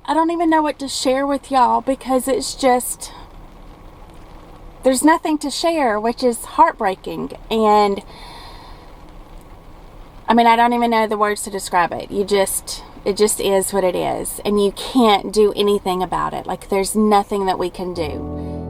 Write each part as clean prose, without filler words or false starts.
I don't even know what to share with y'all, because it's just, there's nothing to share, which is heartbreaking. And I mean, I don't even know the words to describe it. It just is what it is. And you can't do anything about it. Like, there's nothing that we can do.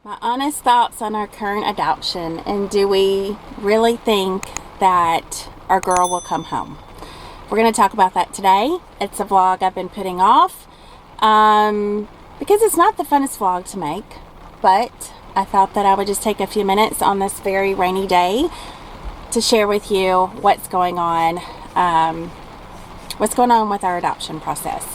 My honest thoughts on our current adoption, and do we really think that our girl will come home? We're going to talk about that today. It's a vlog I've been putting off because it's not the funnest vlog to make, but I thought that I would just take a few minutes on this very rainy day to share with you what's going on with our adoption process.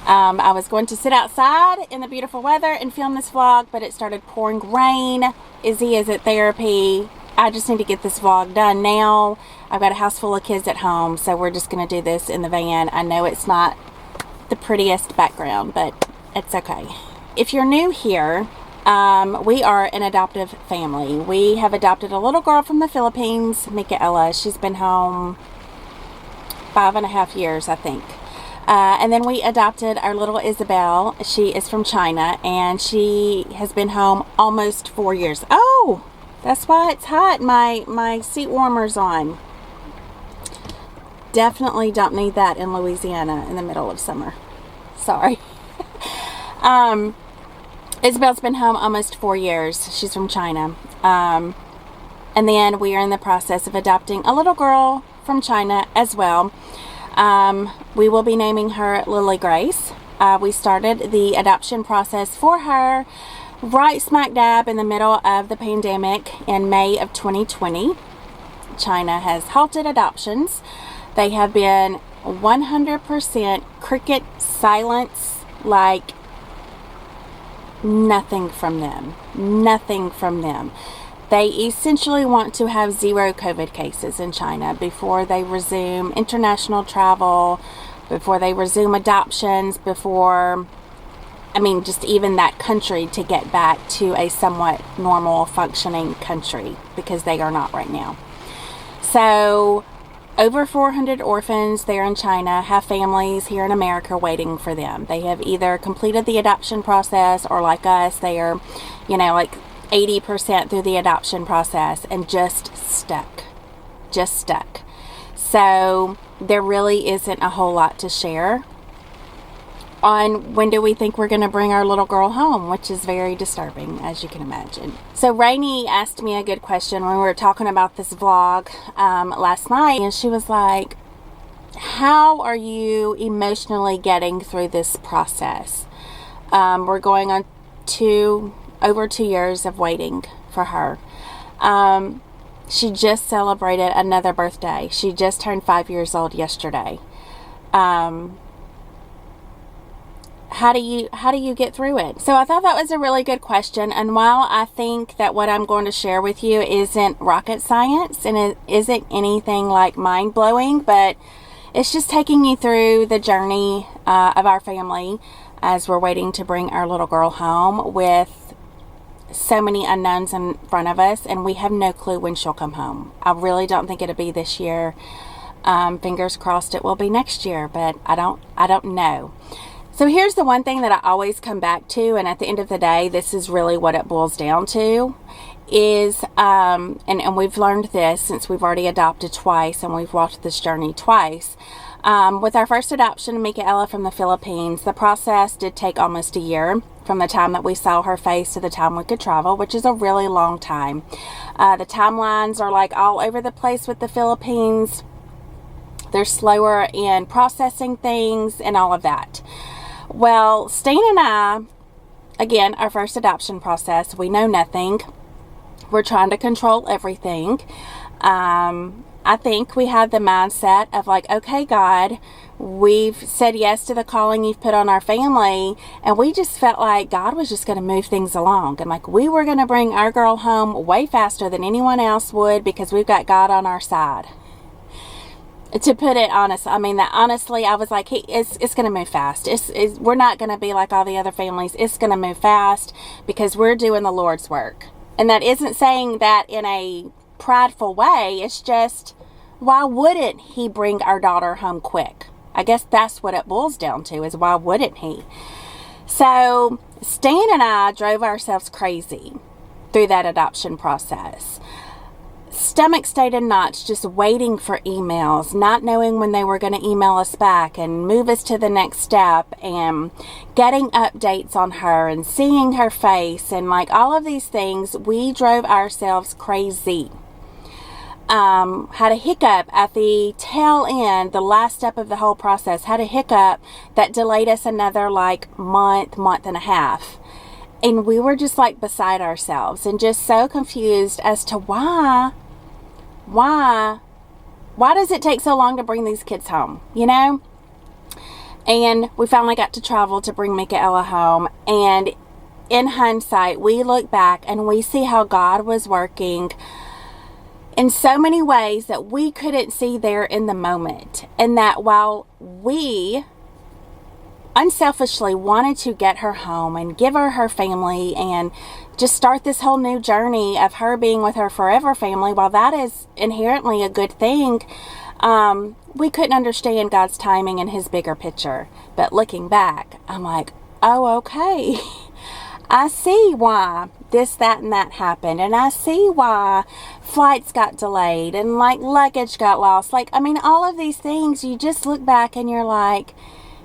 I was going to sit outside in the beautiful weather and film this vlog, but it started pouring rain. Izzy is at therapy. I just need to get this vlog done now. I've got a house full of kids at home, so we're just going to do this in the van. I know it's not the prettiest background, but it's okay. If you're new here, we are an adoptive family. We have adopted a little girl from the Philippines, Michaela. She's been home 5.5 years, I think. And then we adopted our little Isabel. She is from China, and she has been home almost 4 years. Oh, that's why it's hot. My seat warmer's on. Definitely don't need that in Louisiana in the middle of summer. Sorry. Isabel's been home almost 4 years. She's from China. And then we are in the process of adopting a little girl from China as well. We will be naming her Lily Grace. We started the adoption process for her right smack dab in the middle of the pandemic in May of 2020. China has halted adoptions. They have been 100% cricket silence, like nothing from them. Nothing from them. They essentially want to have 0 COVID cases in China before they resume international travel, before they resume adoptions, just even that country to get back to a somewhat normal functioning country, because they are not right now. So over 400 orphans there in China have families here in America waiting for them. They have either completed the adoption process, or like us, they are, 80% through the adoption process and just stuck. So there really isn't a whole lot to share on when do we think we're going to bring our little girl home, which is very disturbing, as you can imagine. So Rainey asked me a good question when we were talking about this vlog last night, and she was like, how are you emotionally getting through this process? We're going on over 2 years of waiting for her. She just celebrated another birthday. She just turned 5 years old yesterday. How do you get through it? So I thought that was a really good question. And while I think that what I'm going to share with you isn't rocket science, and it isn't anything like mind-blowing, but it's just taking you through the journey of our family as we're waiting to bring our little girl home, with so many unknowns in front of us, and we have no clue when she'll come home. I really don't think it'll be this year. Fingers crossed it will be next year, but I don't know. So here's the one thing that I always come back to, and at the end of the day, this is really what it boils down to, is, and we've learned this since we've already adopted twice, and we've walked this journey twice. With our first adoption, Michaela from the Philippines, the process did take almost a year from the time that we saw her face to the time we could travel, which is a really long time. The timelines are like all over the place with the Philippines. They're slower in processing things and all of that. Well, Stain and I, again, our first adoption process, we know nothing. We're trying to control everything. I think we had the mindset of like, okay, God, we've said yes to the calling you've put on our family, and we just felt like God was just going to move things along, and like we were going to bring our girl home way faster than anyone else would, because we've got God on our side. To put it honest, I mean that honestly, I was like, it's going to move fast. We're not going to be like all the other families. It's going to move fast because we're doing the Lord's work. And that isn't saying that in a prideful way. It's just, why wouldn't he bring our daughter home quick? I guess that's what it boils down to, is why wouldn't he? So Stan and I drove ourselves crazy through that adoption process. Stomach stayed in knots, just waiting for emails, not knowing when they were going to email us back and move us to the next step, and getting updates on her and seeing her face, and like all of these things. We drove ourselves crazy. Had a hiccup at the tail end, the last step of the whole process. Had a hiccup that delayed us another like month and a half. And we were just like beside ourselves and just so confused as to why does it take so long to bring these kids home, you know? And we finally got to travel to bring Michaela home. And in hindsight, we look back and we see how God was working in so many ways that we couldn't see there in the moment. And that while we unselfishly wanted to get her home and give her her family and just start this whole new journey of her being with her forever family, while that is inherently a good thing, we couldn't understand God's timing and his bigger picture. But looking back, I'm like, oh, okay. I see why this, that, and that happened. And I see why flights got delayed and like luggage got lost. Like, I mean, all of these things, you just look back and you're like,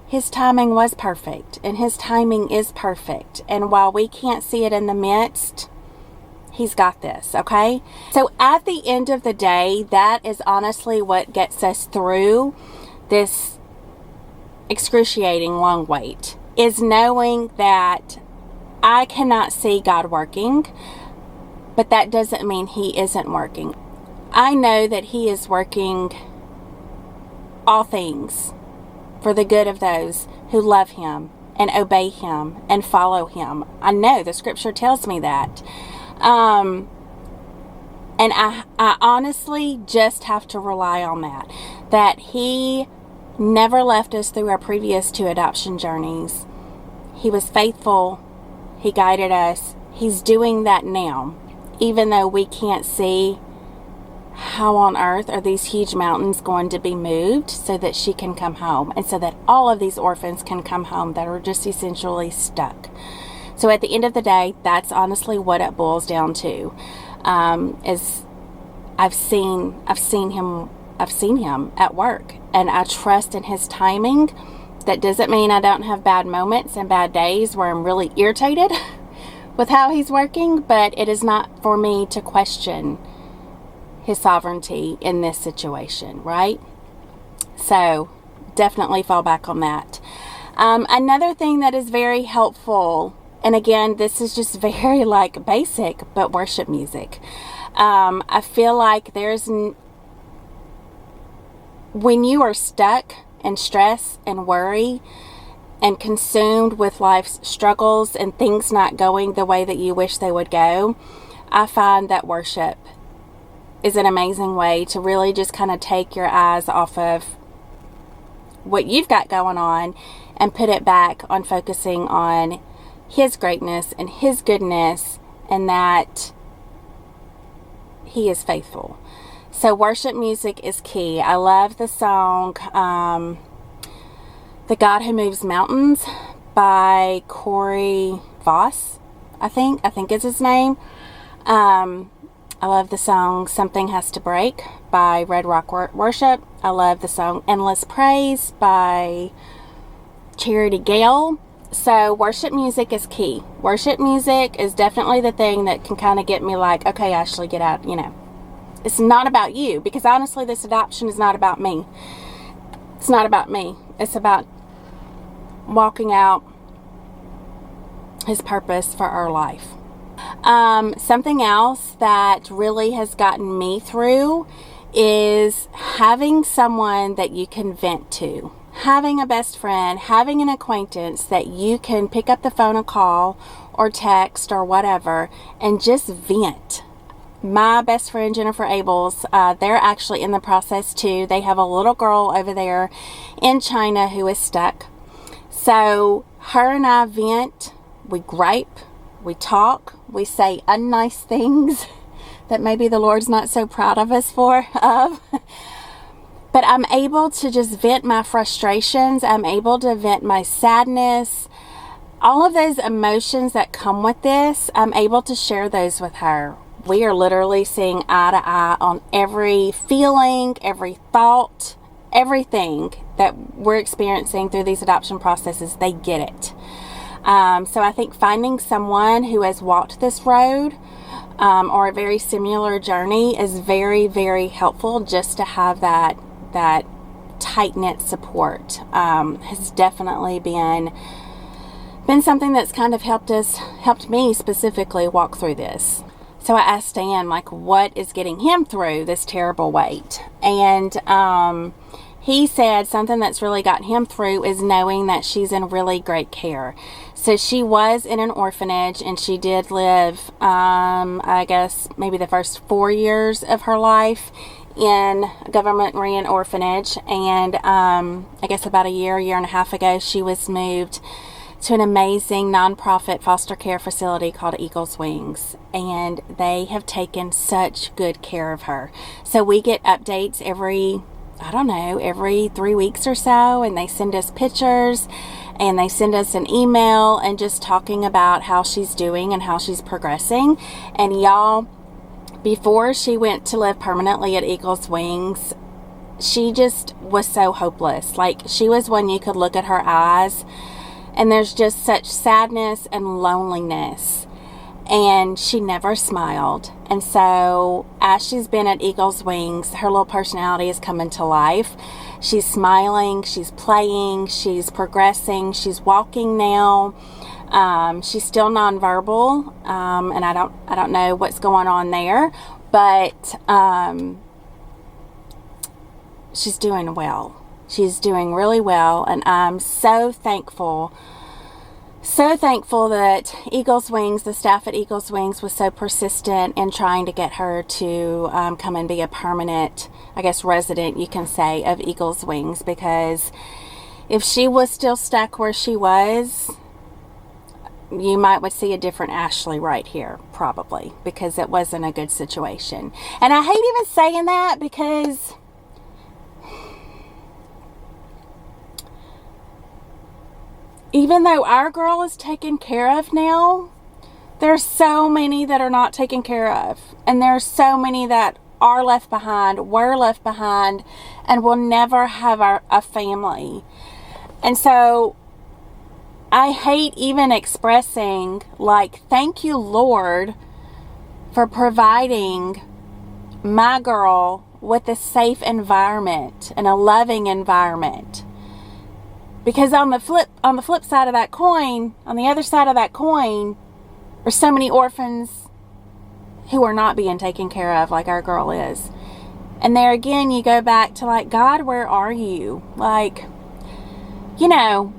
his timing was perfect, and his timing is perfect. And while we can't see it in the midst, he's got this, okay? So at the end of the day, that is honestly what gets us through this excruciating long wait, is knowing that I cannot see God working, but that doesn't mean he isn't working. I know that he is working all things for the good of those who love him and obey him and follow him. I know the scripture tells me that. And I honestly just have to rely on that he never left us through our previous 2 adoption journeys. He was faithful. He guided us. He's doing that now, even though we can't see how on earth are these huge mountains going to be moved so that she can come home, and so that all of these orphans can come home that are just essentially stuck. So at the end of the day, that's honestly what it boils down to. Is I've seen him at work, and I trust in his timing. That doesn't mean I don't have bad moments and bad days where I'm really irritated with how he's working, but it is not for me to question his sovereignty in this situation, right? So definitely fall back on that. Another thing that is very helpful, and again, this is just very like basic, but worship music. I feel like when you are stuck in stress and worry and consumed with life's struggles and things not going the way that you wish they would go, I find that worship is an amazing way to really just kind of take your eyes off of what you've got going on and put it back on focusing on his greatness and his goodness, and that he is faithful. So worship music is key. I love the song The God Who Moves Mountains by Corey Voss, I think is his name. I love the song Something Has to Break by Red Rock Worship. I love the song Endless Praise by Charity Gale. So worship music is key. Worship music is definitely the thing that can kind of get me like, okay, Ashley, get out, you know. It's not about you, because honestly, this adoption is not about me. It's not about me. It's about walking out his purpose for our life. Something else that really has gotten me through is having someone that you can vent to. Having a best friend, having an acquaintance that you can pick up the phone and call or text or whatever and just vent. my best friend Jennifer Abels, they're actually in the process too. They have a little girl over there in China who is stuck. So her and I vent, we gripe, we talk, we say unnice things that maybe the Lord's not so proud of us of. But I'm able to just vent my frustrations. I'm able to vent my sadness. All of those emotions that come with this, I'm able to share those with her. We are literally seeing eye to eye on every feeling, every thought, everything that we're experiencing through these adoption processes. They get it. So I think finding someone who has walked this road or a very similar journey is very, very helpful, just to have that tight-knit support. Has definitely been something that's kind of helped me specifically walk through this. So I asked Stan, like, what is getting him through this terrible weight? And he said something that's really gotten him through is knowing that she's in really great care. So she was in an orphanage, and she did live, I guess, maybe the first 4 years of her life in a government-ran orphanage. And I guess about a year and a half ago, she was moved to an amazing nonprofit foster care facility called Eagle's Wings, and they have taken such good care of her. So we get updates every 3 weeks or so, and they send us pictures and they send us an email and just talking about how she's doing and how she's progressing. And y'all, before she went to live permanently at Eagle's Wings, she just was so hopeless. Like, she was one you could look at her eyes and there's just such sadness and loneliness. And she never smiled. And so as she's been at Eagle's Wings, her little personality is coming to life. She's smiling, she's playing, she's progressing, she's walking now. She's still nonverbal, and I don't know what's going on there, but she's doing well. She's doing really well, and I'm so thankful that Eagle's Wings, the staff at Eagle's Wings, was so persistent in trying to get her to come and be a permanent, I guess, resident, you can say, of Eagle's Wings. Because if she was still stuck where she was, you would see a different Ashley right here, probably, because it wasn't a good situation. And I hate even saying that, because even though our girl is taken care of now, there's so many that are not taken care of. And there's so many that are left behind, were left behind, and will never have a family. And so I hate even expressing, like, thank you, Lord, for providing my girl with a safe environment and a loving environment. Because on the flip side of that coin, on the other side of that coin, there's so many orphans who are not being taken care of like our girl is. And there again, you go back to, like, God, where are you? Like, you know,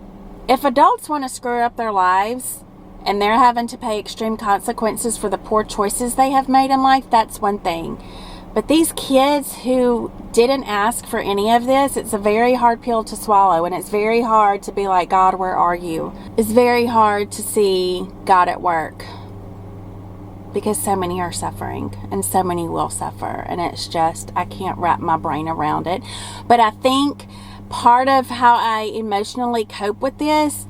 if adults want to screw up their lives and they're having to pay extreme consequences for the poor choices they have made in life, that's one thing. But these kids who didn't ask for any of this, it's a very hard pill to swallow. And it's very hard to be like, God, where are you? It's very hard to see God at work, because so many are suffering and so many will suffer. And it's just, I can't wrap my brain around it. But I think part of how I emotionally cope with this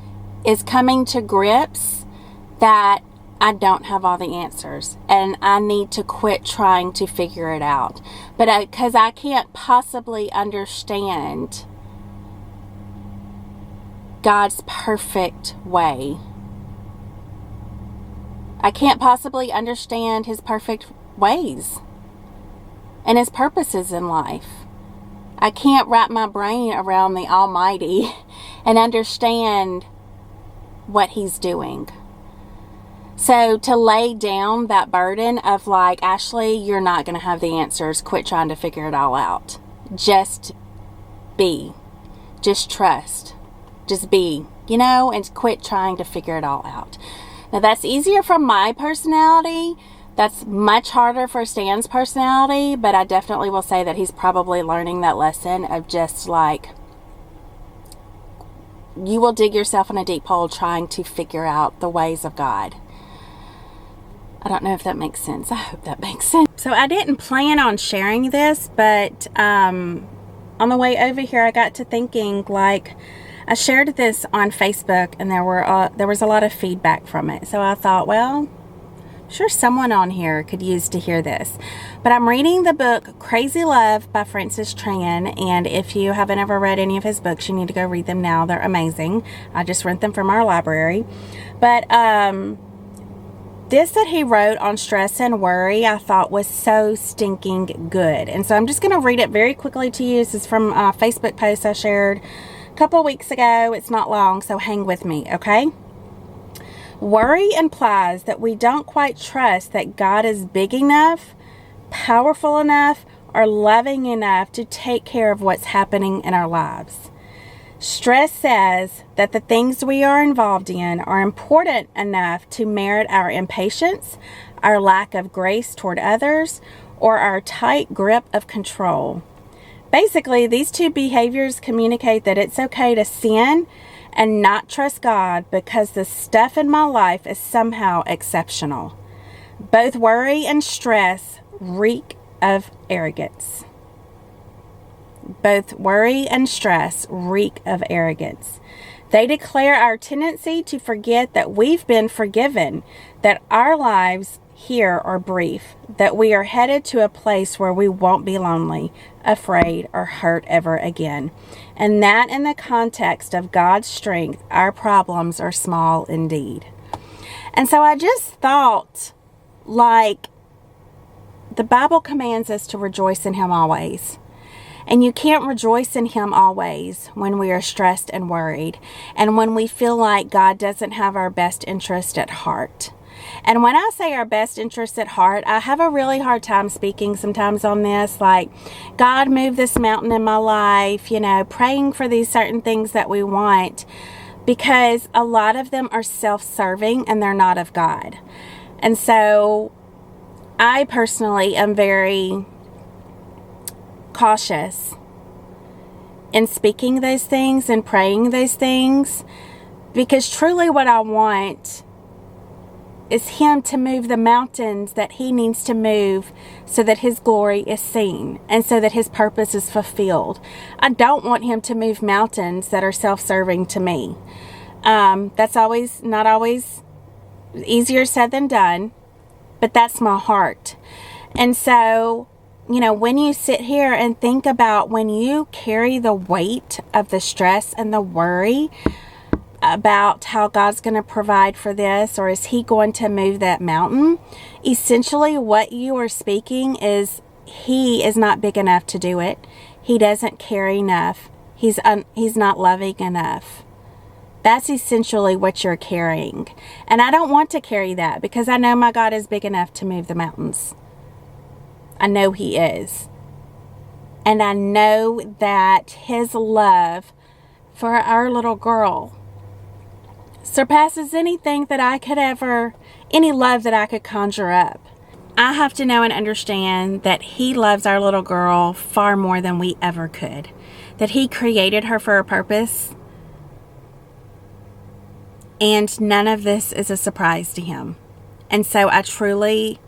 is coming to grips that I don't have all the answers, and I need to quit trying to figure it out. But because I can't possibly understand God's perfect way. I can't possibly understand His perfect ways and His purposes in life. I can't wrap my brain around the Almighty and understand what He's doing. So to lay down that burden of, like, Ashley, you're not going to have the answers. Quit trying to figure it all out. Just be. Just trust. Just be, and quit trying to figure it all out. Now, that's easier from my personality, That's much harder for Stan's personality, but I definitely will say that he's probably learning that lesson of just like, you will dig yourself in a deep hole trying to figure out the ways of God. I don't know if that makes sense. I hope that makes sense. So I didn't plan on sharing this, but on the way over here, I got to thinking, like, I shared this on Facebook, and there was a lot of feedback from it. So I thought, well, sure, someone on here could use to hear this. But I'm reading the book Crazy Love by Francis Tran, and if you haven't ever read any of his books, you need to go read them now. They're amazing. I just rent them from our library. But this that he wrote on stress and worry, I thought was so stinking good. And so I'm just going to read it very quickly to you. This is from a Facebook post I shared a couple weeks ago. It's not long, so hang with me, okay? Worry implies that we don't quite trust that God is big enough, powerful enough, or loving enough to take care of what's happening in our lives. Stress says that the things we are involved in are important enough to merit our impatience, our lack of grace toward others, or our tight grip of control. Basically, these two behaviors communicate that it's okay to sin and not trust God because the stuff in my life is somehow exceptional. Both worry and stress reek of arrogance. Both worry and stress reek of arrogance. They declare our tendency to forget that we've been forgiven, that our lives here are brief, that we are headed to a place where we won't be lonely, afraid, or hurt ever again. And that in the context of God's strength, our problems are small indeed. And so I just thought, like, the Bible commands us to rejoice in Him always. And you can't rejoice in Him always when we are stressed and worried, and when we feel like God doesn't have our best interest at heart. And when I say our best interest at heart, I have a really hard time speaking sometimes on this, like, God, move this mountain in my life, praying for these certain things that we want, because a lot of them are self-serving and they're not of God. And so I personally am very cautious in speaking those things and praying those things, because truly what I want is Him to move the mountains that He needs to move so that His glory is seen and so that His purpose is fulfilled. I don't want Him to move mountains that are self-serving to me. That's not always easier said than done, but that's my heart. And so, when you sit here and think about when you carry the weight of the stress and the worry about how God's going to provide for this, or is He going to move that mountain? Essentially, what you are speaking is He is not big enough to do it. He doesn't care enough. He's not loving enough. That's essentially what you're carrying. And I don't want to carry that, because I know my God is big enough to move the mountains. I know He is. And I know that His love for our little girl surpasses anything that any love that I could conjure up. I have to know and understand that He loves our little girl far more than we ever could. That He created her for a purpose. And none of this is a surprise to Him. And so I truly,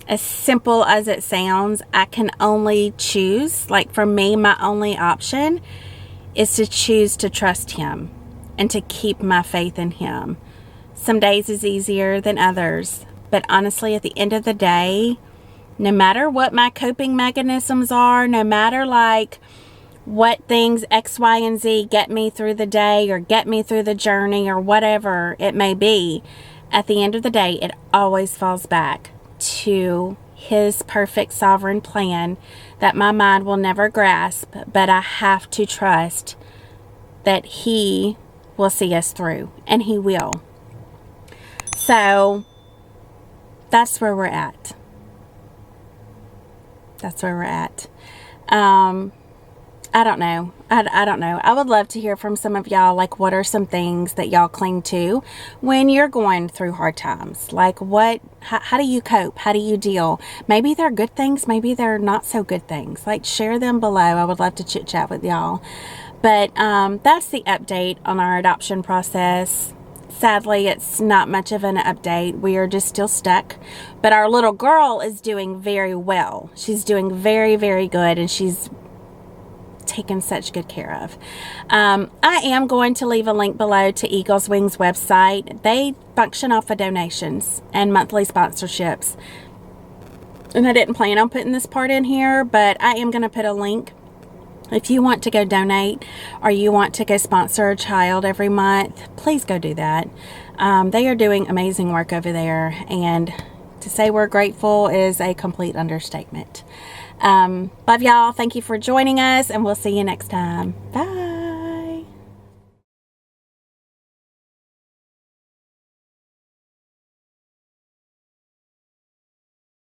as simple as it sounds, I can only choose, like for me, my only option is to choose to trust Him and to keep my faith in Him. Some days is easier than others, but honestly, at the end of the day, no matter what my coping mechanisms are, no matter like what things X, Y, and Z get me through the day or get me through the journey or whatever it may be, at the end of the day, it always falls back to His perfect sovereign plan that my mind will never grasp, but I have to trust that He will see us through, and He will. So that's where we're at. I don't know. I don't know. I would love to hear from some of y'all. Like, what are some things that y'all cling to when you're going through hard times? Like, how do you cope? How do you deal? Maybe they're good things. Maybe they're not so good things. Like, share them below. I would love to chit chat with y'all. But that's the update on our adoption process. Sadly, it's not much of an update. We are just still stuck. But our little girl is doing very well. She's doing very, very good, and she's taken such good care of. I am going to leave a link below to Eagle's Wings website. They function off of donations and monthly sponsorships. And I didn't plan on putting this part in here, but I am going to put a link. If you want to go donate or you want to go sponsor a child every month, please go do that. They are doing amazing work over there, and to say we're grateful is a complete understatement. Love y'all. Thank you for joining us, and we'll see you next time. Bye.